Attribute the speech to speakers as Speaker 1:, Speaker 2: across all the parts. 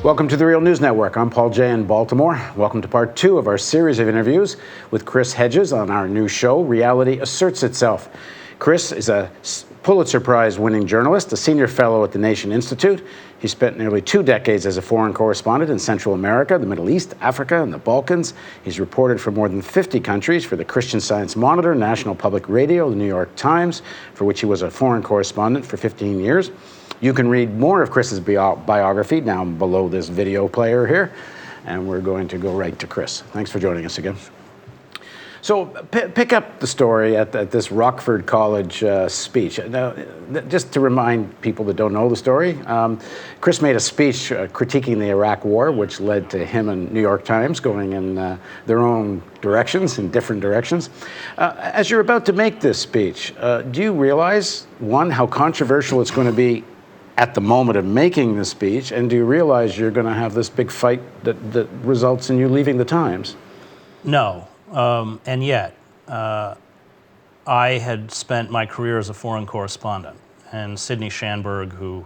Speaker 1: Welcome to the Real News Network. I'm Paul Jay in Baltimore. Welcome to part 2 of our series of interviews with Chris Hedges on our new show, Reality Asserts Itself. Chris is a Pulitzer Prize-winning journalist, a senior fellow at the Nation Institute. He spent nearly 2 decades as a foreign correspondent in Central America, the Middle East, Africa, and the Balkans. He's reported for more than 50 countries for the Christian Science Monitor, National Public Radio, the New York Times, for which he was a foreign correspondent for 15 years. You can read more of Chris's biography down below this video player here, and we're going to go right to Chris. Thanks for joining us again. So pick up the story at this Rockford College speech. Now, just to remind people that don't know the story, Chris made a speech critiquing the Iraq War, which led to him and New York Times going in their own directions, in different directions. As you're about to make this speech, do you realize, one, how controversial it's going to be at the moment of making the speech, and do you realize you're going to have this big fight that results in you leaving the Times?
Speaker 2: No. And yet, I had spent my career as a foreign correspondent, and Sidney Schanberg, who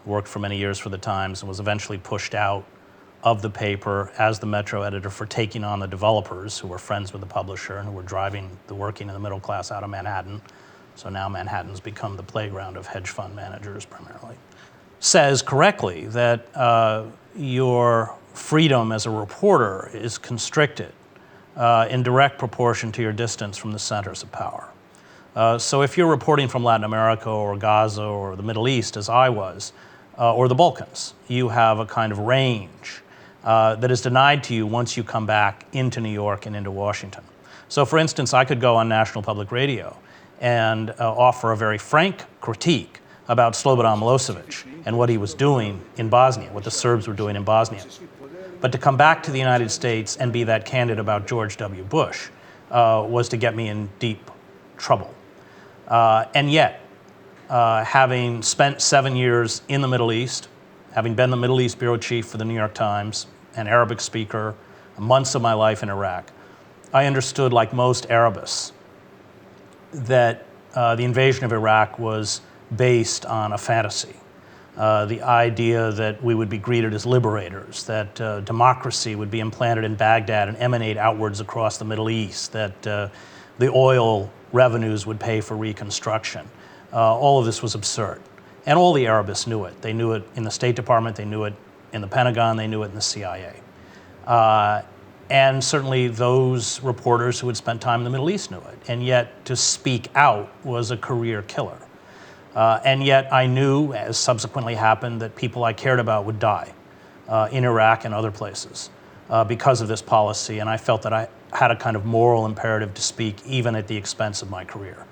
Speaker 2: worked for many years for the Times and was eventually pushed out of the paper as the Metro editor for taking on the developers who were friends with the publisher and who were driving the working and the middle class out of Manhattan. So now Manhattan's become the playground of hedge fund managers primarily, says correctly that your freedom as a reporter is constricted in direct proportion to your distance from the centers of power. So if you're reporting from Latin America or Gaza or the Middle East, as I was, or the Balkans, you have a kind of range that is denied to you once you come back into New York and into Washington. So for instance, I could go on National Public Radio and offer a very frank critique about Slobodan Milosevic and what he was doing in Bosnia, what the Serbs were doing in Bosnia. But to come back to the United States and be that candid about George W. Bush was to get me in deep trouble. And yet, having spent 7 years in the Middle East, having been the Middle East bureau chief for the New York Times, an Arabic speaker, months of my life in Iraq, I understood, like most Arabists, that the invasion of Iraq was based on a fantasy. The idea that we would be greeted as liberators, that democracy would be implanted in Baghdad and emanate outwards across the Middle East, that the oil revenues would pay for reconstruction. All of this was absurd. And all the Arabists knew it. They knew it in the State Department, they knew it in the Pentagon, they knew it in the CIA. And certainly those reporters who had spent time in the Middle East knew it. And yet to speak out was a career killer. And yet I knew, as subsequently happened, that people I cared about would die in Iraq and other places because of this policy, and I felt that I had a kind of moral imperative to speak even at the expense of my career.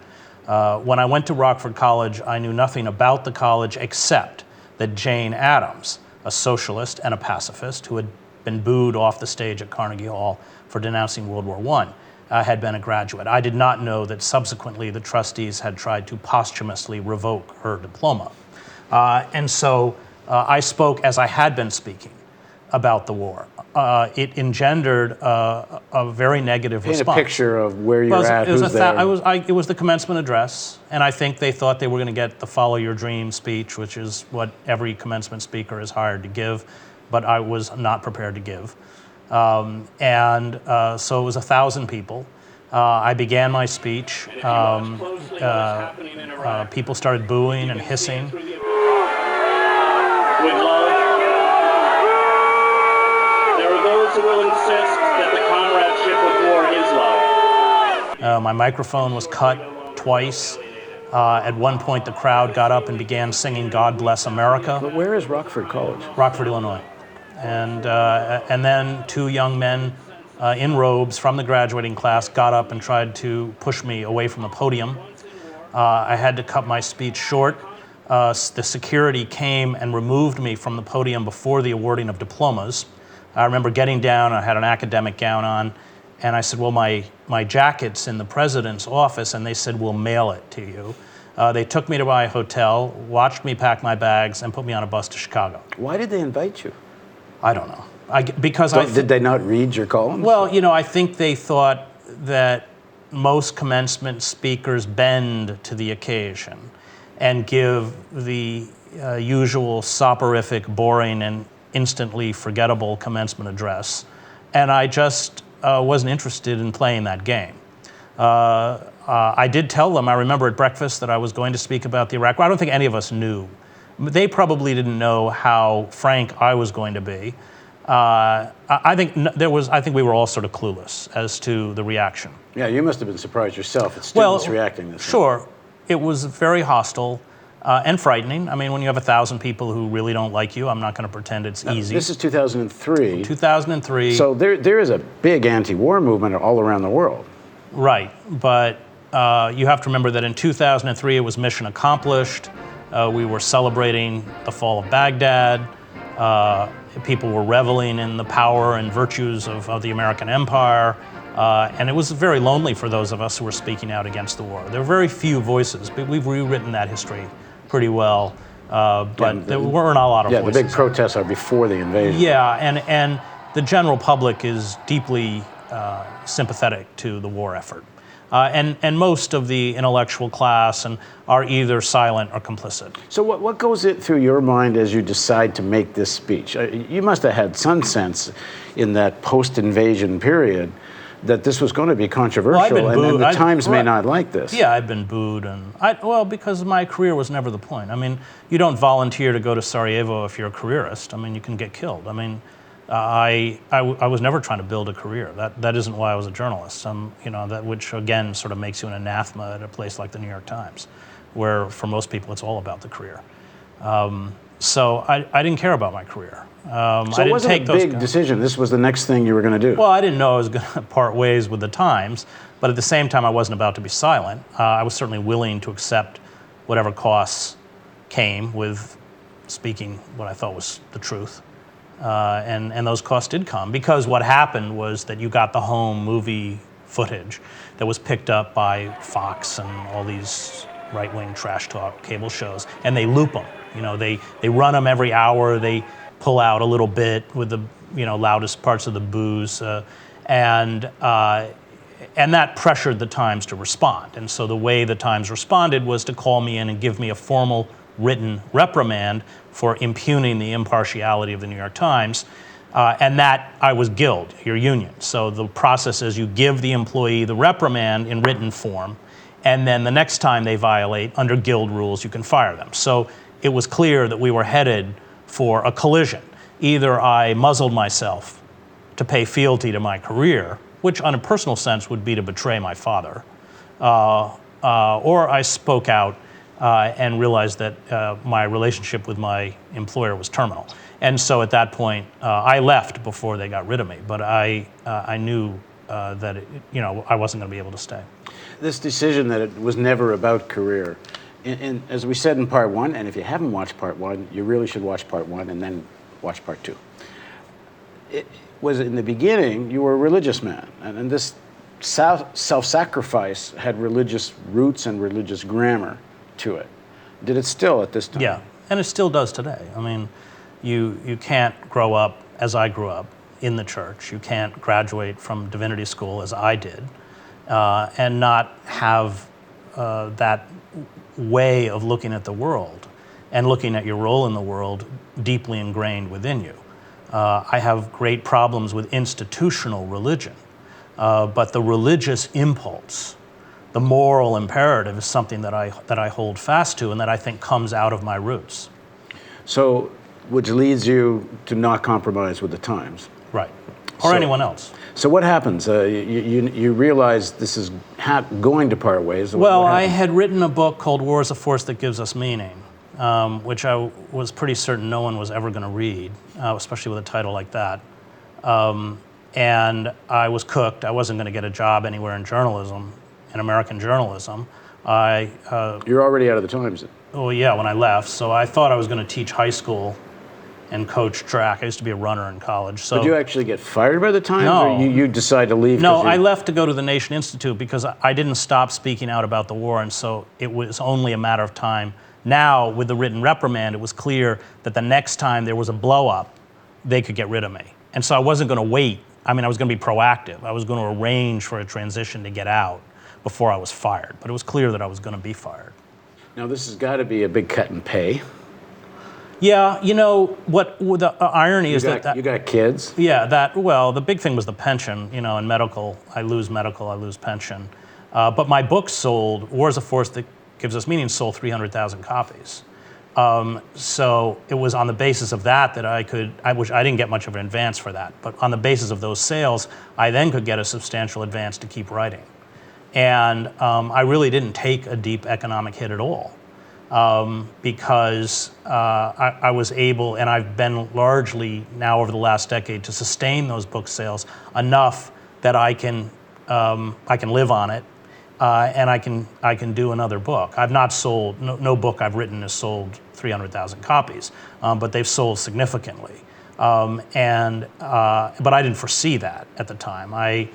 Speaker 2: When I went to Rockford College, I knew nothing about the college except that Jane Addams, a socialist and a pacifist who had been booed off the stage at Carnegie Hall for denouncing World War I, had been a graduate. I did not know that subsequently the trustees had tried to posthumously revoke her diploma. And so I spoke as I had been speaking about the war. It engendered a very negative response.
Speaker 1: Paint a picture of where you're at, who's there.
Speaker 2: It was the commencement address, and I think they thought they were going to get the Follow Your Dream speech, which is what every commencement speaker is hired to give, but I was not prepared to give. So it was 1,000 people. I began my speech. People started booing and hissing.
Speaker 3: With love. There are those who will insist that the comradeship of war is love.
Speaker 2: My microphone was cut twice. At one point, the crowd got up and began singing "God Bless America."
Speaker 1: But where is Rockford College?
Speaker 2: Rockford, Illinois. And then 2 young men in robes from the graduating class got up and tried to push me away from the podium. I had to cut my speech short. The security came and removed me from the podium before the awarding of diplomas. I remember getting down, I had an academic gown on, and I said, well, my jacket's in the president's office, and they said, we'll mail it to you. They took me to my hotel, watched me pack my bags, and put me on a bus to Chicago.
Speaker 1: Why did they invite you?
Speaker 2: I don't know.
Speaker 1: Did they not read your columns?
Speaker 2: Well, I think they thought that most commencement speakers bend to the occasion and give the usual soporific, boring, and instantly forgettable commencement address, and I just wasn't interested in playing that game. I did tell them, I remember at breakfast, that I was going to speak about the Iraq War. I don't think any of us knew. They probably didn't know how frank I was going to be. I think we were all sort of clueless as to the reaction.
Speaker 1: Yeah, you must have been surprised yourself at students reacting this way.
Speaker 2: Sure. It was very hostile and frightening. I mean, when you have 1,000 people who really don't like you, I'm not going to pretend it's easy.
Speaker 1: This is 2003.
Speaker 2: 2003.
Speaker 1: So there is a big anti-war movement all around the world.
Speaker 2: Right, but you have to remember that in 2003 it was mission accomplished. We were celebrating the fall of Baghdad. People were reveling in the power and virtues of the American empire. And it was very lonely for those of us who were speaking out against the war. There were very few voices, but we've rewritten that history pretty well. But there weren't a lot of voices.
Speaker 1: Yeah, the big protests are before the invasion.
Speaker 2: Yeah, and the general public is deeply sympathetic to the war effort. And most of the intellectual class are either silent or complicit.
Speaker 1: So what goes through your mind as you decide to make this speech? You must have had some sense in that post-invasion period that this was going to be controversial, and the Times may not like this.
Speaker 2: Yeah, I've been booed, because my career was never the point. I mean, you don't volunteer to go to Sarajevo if you're a careerist. I mean, you can get killed. I mean, I was never trying to build a career. That isn't why I was a journalist. That which again sort of makes you an anathema at a place like the New York Times, where for most people it's all about the career. So I didn't care about my career.
Speaker 1: So it wasn't a big decision. This was the next thing you were going to do.
Speaker 2: Well, I didn't know I was going to part ways with the Times, but at the same time I wasn't about to be silent. I was certainly willing to accept whatever costs came with speaking what I thought was the truth. And those costs did come, because what happened was that you got the home movie footage that was picked up by Fox and all these right-wing trash talk cable shows, and they loop them. They run them every hour. They pull out a little bit with the loudest parts of the booze, and that pressured the Times to respond. And so the way the Times responded was to call me in and give me a formal written reprimand for impugning the impartiality of the New York Times, and that I was Guild, your union. So the process is you give the employee the reprimand in written form, and then the next time they violate, under Guild rules, you can fire them. So it was clear that we were headed for a collision. Either I muzzled myself to pay fealty to my career, which on a personal sense would be to betray my father, or I spoke out and realized that my relationship with my employer was terminal. And so at that point, I left before they got rid of me. But I knew that I wasn't going to be able to stay.
Speaker 1: This decision that it was never about career, and as we said in part one, and if you haven't watched part one, you really should watch part one and then watch part two. It was in the beginning, you were a religious man, and this self-sacrifice had religious roots and religious grammar to it. Did it still at this time?
Speaker 2: Yeah, and it still does today. I mean, you can't grow up as I grew up in the church. You can't graduate from divinity school as I did and not have that way of looking at the world and looking at your role in the world deeply ingrained within you. I have great problems with institutional religion, but the religious impulse, the moral imperative, is something that I hold fast to and that I think comes out of my roots.
Speaker 1: So, which leads you to not compromise with the Times.
Speaker 2: Right. Or anyone else.
Speaker 1: So what happens? You realize this is going to part ways.
Speaker 2: Well, I had written a book called War is a Force That Gives Us Meaning, which I was pretty certain no one was ever going to read, especially with a title like that. And I was cooked. I wasn't going to get a job anywhere in journalism, in American journalism.
Speaker 1: You're already out of the Times.
Speaker 2: Oh, yeah, when I left. So I thought I was going to teach high school and coach track. I used to be a runner in college. So,
Speaker 1: did you actually get fired by the Times,
Speaker 2: no,
Speaker 1: or you decide to leave?
Speaker 2: No, I left to go to the Nation Institute because I didn't stop speaking out about the war, and so it was only a matter of time. Now, with the written reprimand, it was clear that the next time there was a blow-up, they could get rid of me. And so I wasn't going to wait. I mean, I was going to be proactive. I was going to arrange for a transition to get out before I was fired. But it was clear that I was going to be fired.
Speaker 1: Now, this has got to be a big cut in pay.
Speaker 2: Yeah, you know, what the irony is that
Speaker 1: You got kids?
Speaker 2: yeah, the big thing was the pension, you know, in medical, I lose pension. But my book sold, War is a Force That Gives Us Meaning, sold 300,000 copies. So it was on the basis of that I didn't get much of an advance for that, but on the basis of those sales, I then could get a substantial advance to keep writing. And I really didn't take a deep economic hit at all. Because I was able, and I've been largely now over the last decade, to sustain those book sales enough that I can live on it, and I can do another book. I've not sold, no book I've written has sold 300,000 copies, but they've sold significantly. But I didn't foresee that at the time. I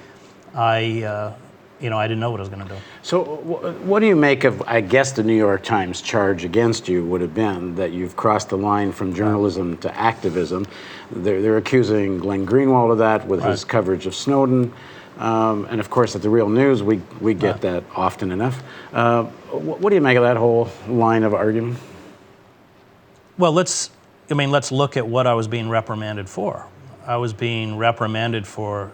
Speaker 2: didn't know what I was going to do.
Speaker 1: So what do you make of, I guess, the New York Times charge against you would have been that you've crossed the line from journalism to activism. They're accusing Glenn Greenwald of that with his coverage of Snowden. And of course, at the Real News, we get that often enough. What do you make of that whole line of argument?
Speaker 2: Well, let's look at what I was being reprimanded for. I was being reprimanded for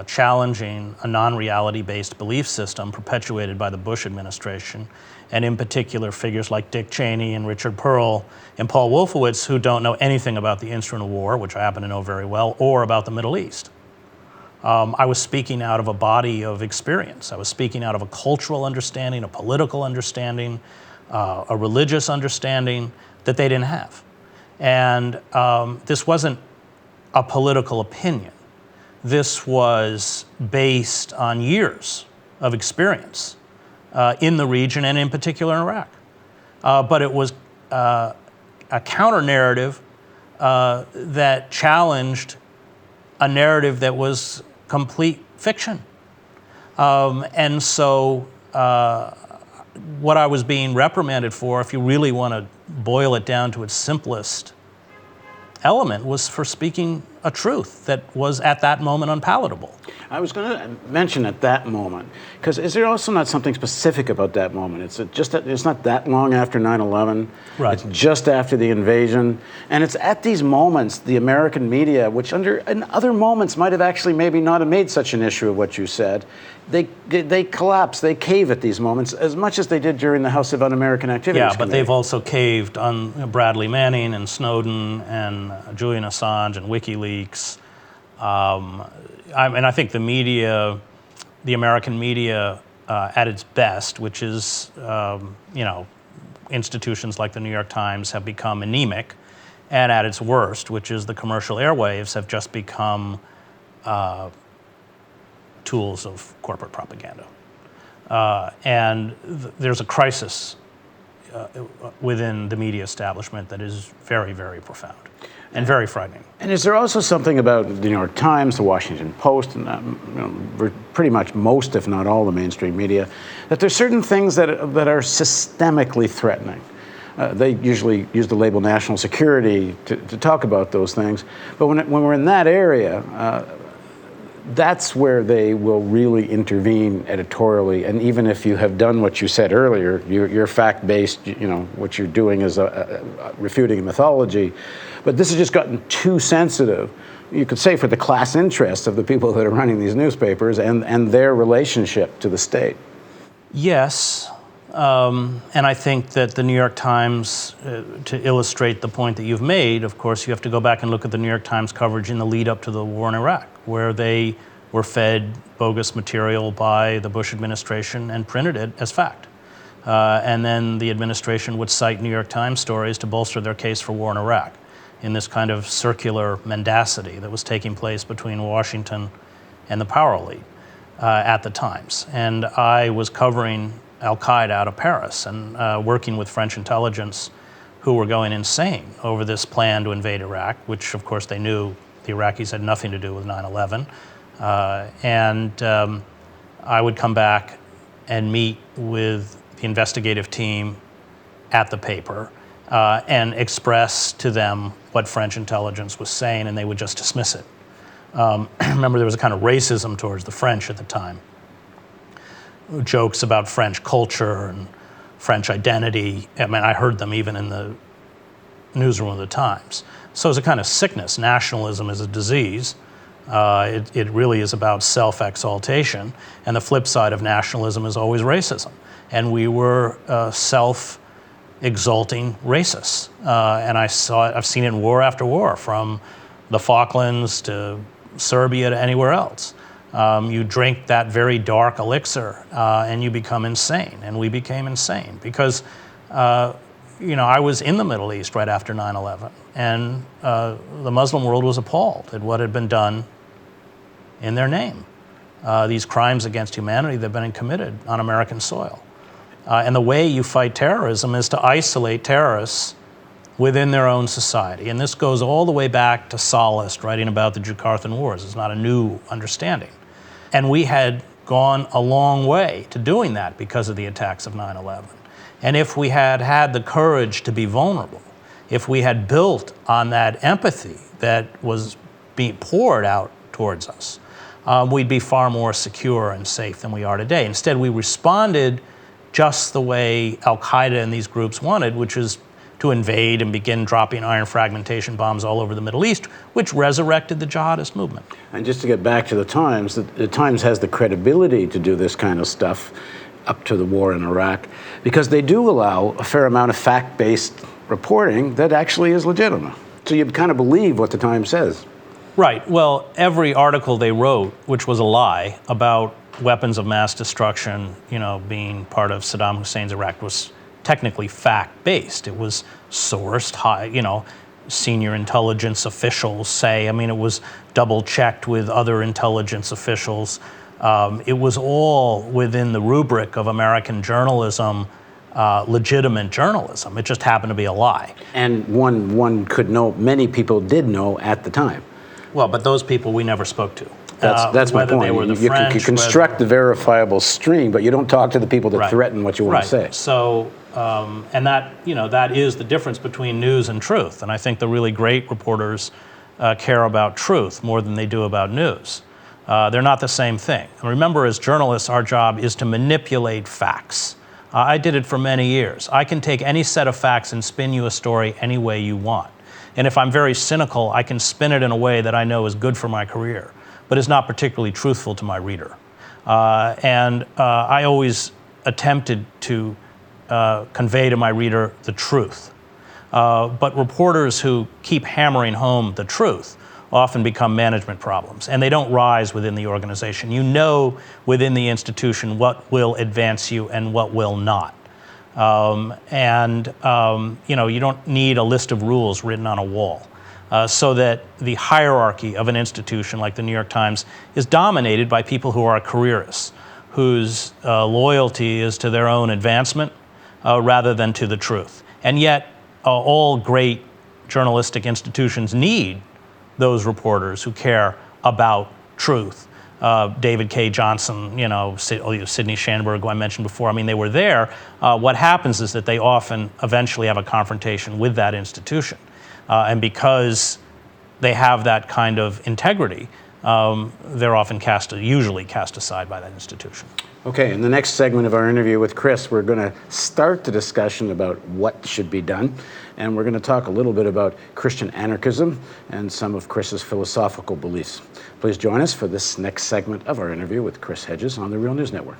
Speaker 2: challenging a non-reality-based belief system perpetuated by the Bush administration, and in particular figures like Dick Cheney and Richard Pearl and Paul Wolfowitz, who don't know anything about the instrument of war, which I happen to know very well, or about the Middle East. I was speaking out of a body of experience. I was speaking out of a cultural understanding, a political understanding, a religious understanding that they didn't have. And this wasn't a political opinion. This was based on years of experience in the region and in particular in Iraq. But it was a counter-narrative that challenged a narrative that was complete fiction. And so what I was being reprimanded for, if you really want to boil it down to its simplest element, was for speaking a truth that was at that moment unpalatable.
Speaker 1: I was going to mention at that moment, because is there also not something specific about that moment? It's just that it's not that long after 9/11.
Speaker 2: Right.
Speaker 1: It's just after the invasion, and it's at these moments the American media, which in other moments might have actually maybe not have made such an issue of what you said, they collapse, they cave at these moments as much as they did during the House of Un-American Activities
Speaker 2: Yeah, but
Speaker 1: Committee.
Speaker 2: they've also caved on Bradley Manning and Snowden and Julian Assange and WikiLeaks. And I think the media, the American media at its best, which is, institutions like the New York Times have become anemic, and at its worst, which is the commercial airwaves, have just become tools of corporate propaganda. There's a crisis within the media establishment that is very, very profound and very frightening.
Speaker 1: And is there also something about the New York Times, the Washington Post, and pretty much most, if not all, the mainstream media, that there's certain things that are systemically threatening? They usually use the label national security to talk about those things. But when we're in that area, that's where they will really intervene editorially. And even if you have done what you said earlier, you're fact-based, what you're doing is refuting a mythology. But this has just gotten too sensitive, you could say, for the class interests of the people that are running these newspapers and their relationship to the state.
Speaker 2: Yes. And I think that the New York Times, to illustrate the point that you've made, of course, you have to go back and look at the New York Times coverage in the lead up to the war in Iraq, where they were fed bogus material by the Bush administration and printed it as fact. And then the administration would cite New York Times stories to bolster their case for war in Iraq in this kind of circular mendacity that was taking place between Washington and the power elite at the Times. And I was covering Al-Qaeda out of Paris and working with French intelligence who were going insane over this plan to invade Iraq, which of course they knew the Iraqis had nothing to do with 9/11. I would come back and meet with the investigative team at the paper and express to them what French intelligence was saying, and they would just dismiss it. Remember, there was a kind of racism towards the French at the time. Jokes about French culture and French identity. I mean, I heard them even in newsroom of the Times. So it's a kind of sickness. Nationalism is a disease. It really is about self-exaltation, and the flip side of nationalism is always racism. And we were self-exalting racists, and I've seen it in war after war, from the Falklands to Serbia to anywhere else. You drink that very dark elixir, and you become insane. And we became insane because, I was in the Middle East right after 9/11, and the Muslim world was appalled at what had been done in their name. These crimes against humanity that have been committed on American soil. And the way you fight terrorism is to isolate terrorists within their own society. And this goes all the way back to Sallust writing about the Jakartan Wars. It's not a new understanding. And we had gone a long way to doing that because of the attacks of 9/11. And if we had had the courage to be vulnerable, if we had built on that empathy that was being poured out towards us, we'd be far more secure and safe than we are today. Instead, we responded just the way Al-Qaeda and these groups wanted, which is to invade and begin dropping iron fragmentation bombs all over the Middle East, which resurrected the jihadist movement.
Speaker 1: And just to get back to the Times has the credibility to do this kind of stuff up to the war in Iraq, because they do allow a fair amount of fact-based reporting that actually is legitimate. So you kind of believe what the Times says.
Speaker 2: Right. Well, every article they wrote, which was a lie, about weapons of mass destruction, being part of Saddam Hussein's Iraq, was technically fact-based. It was sourced, senior intelligence officials say. It was double-checked with other intelligence officials. It was all within the rubric of American journalism, legitimate journalism. It just happened to be a lie.
Speaker 1: And one could know, many people did know at the time.
Speaker 2: Well, but those people we never spoke to.
Speaker 1: That's my point.
Speaker 2: They were the
Speaker 1: you
Speaker 2: French,
Speaker 1: can construct the verifiable stream, but you don't talk to the people that threaten what you want to say.
Speaker 2: So, and that is the difference between news and truth. And I think the really great reporters care about truth more than they do about news. They're not the same thing. And remember, as journalists, our job is to manipulate facts. I did it for many years. I can take any set of facts and spin you a story any way you want. And if I'm very cynical, I can spin it in a way that I know is good for my career, but is not particularly truthful to my reader. I always attempted to convey to my reader the truth. But reporters who keep hammering home the truth often become management problems, and they don't rise within the organization. You know within the institution what will advance you and what will not. You don't need a list of rules written on a wall. So that the hierarchy of an institution like the New York Times is dominated by people who are careerists, whose loyalty is to their own advancement rather than to the truth. And yet, all great journalistic institutions need those reporters who care about truth. David K. Johnson, Sidney Shandberg, who I mentioned before, they were there. What happens is that they often eventually have a confrontation with that institution. And because they have that kind of integrity, they're often usually cast aside by that institution.
Speaker 1: Okay, in the next segment of our interview with Chris, we're going to start the discussion about what should be done, and we're going to talk a little bit about Christian anarchism and some of Chris's philosophical beliefs. Please join us for this next segment of our interview with Chris Hedges on the Real News Network.